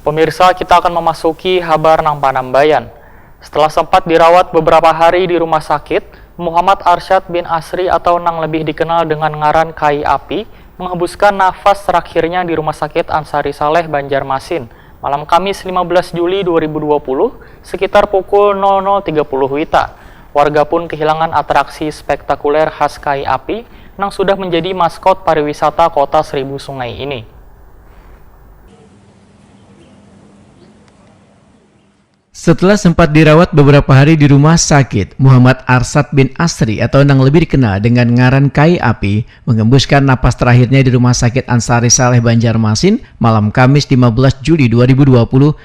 Pemirsa, kita akan memasuki Habar Nang Panambayan. Setelah sempat dirawat beberapa hari di rumah sakit, Muhammad Arsyad bin Asri atau Nang lebih dikenal dengan ngaran Kai Api menghembuskan nafas terakhirnya di Rumah Sakit Ansari Saleh Banjarmasin malam Kamis 15 Juli 2020 sekitar pukul 00.30 WITA. Warga pun kehilangan atraksi spektakuler khas Kai Api yang sudah menjadi maskot pariwisata kota Seribu Sungai ini. Setelah sempat dirawat beberapa hari di rumah sakit, Muhammad Arsyad bin Asri atau yang lebih dikenal dengan ngaran Kai Api menghembuskan napas terakhirnya di Rumah Sakit Ansari Saleh Banjarmasin malam Kamis 15 Juli 2020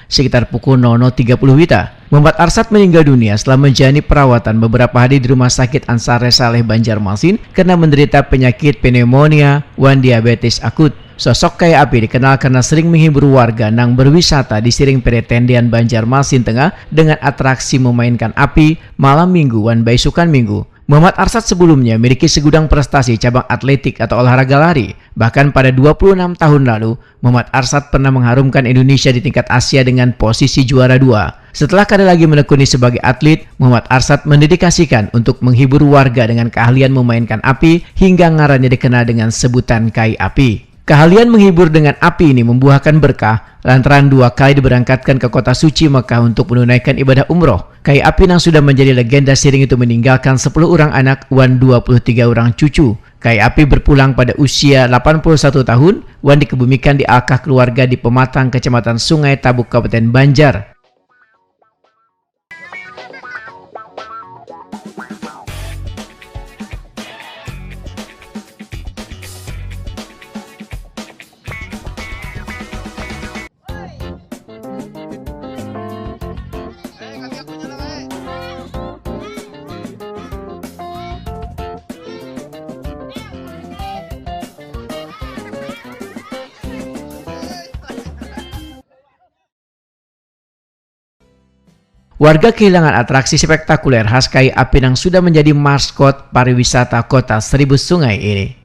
sekitar pukul 00.30 WITA. Muhammad Arsyad meninggal dunia setelah menjalani perawatan beberapa hari di Rumah Sakit Ansari Saleh Banjarmasin karena menderita penyakit pneumonia dan diabetes akut. Sosok Kai Api dikenal karena sering menghibur warga nang berwisata di Siring Peretendian Banjarmasin Tengah dengan atraksi memainkan api malam minggu dan baisukan minggu. Muhammad Arsyad sebelumnya memiliki segudang prestasi cabang atletik atau olahraga lari. Bahkan pada 26 tahun lalu, Muhammad Arsyad pernah mengharumkan Indonesia di tingkat Asia dengan posisi juara 2. Setelah kada lagi menekuni sebagai atlet, Muhammad Arsyad mendedikasikan untuk menghibur warga dengan keahlian memainkan api hingga ngarannya dikenal dengan sebutan Kai Api. Keahlian menghibur dengan api ini membuahkan berkah lantaran 2 kali diberangkatkan ke kota suci Mekah untuk menunaikan ibadah umroh. Kai Api yang sudah menjadi legenda Siring itu meninggalkan 10 orang anak dan 23 orang cucu. Kai Api berpulang pada usia 81 tahun dan dikebumikan di alkah keluarga di Pematang, Kecamatan Sungai Tabuk, Kabupaten Banjar. Warga kehilangan atraksi spektakuler khas Kai Api yang sudah menjadi maskot pariwisata kota Seribu Sungai ini.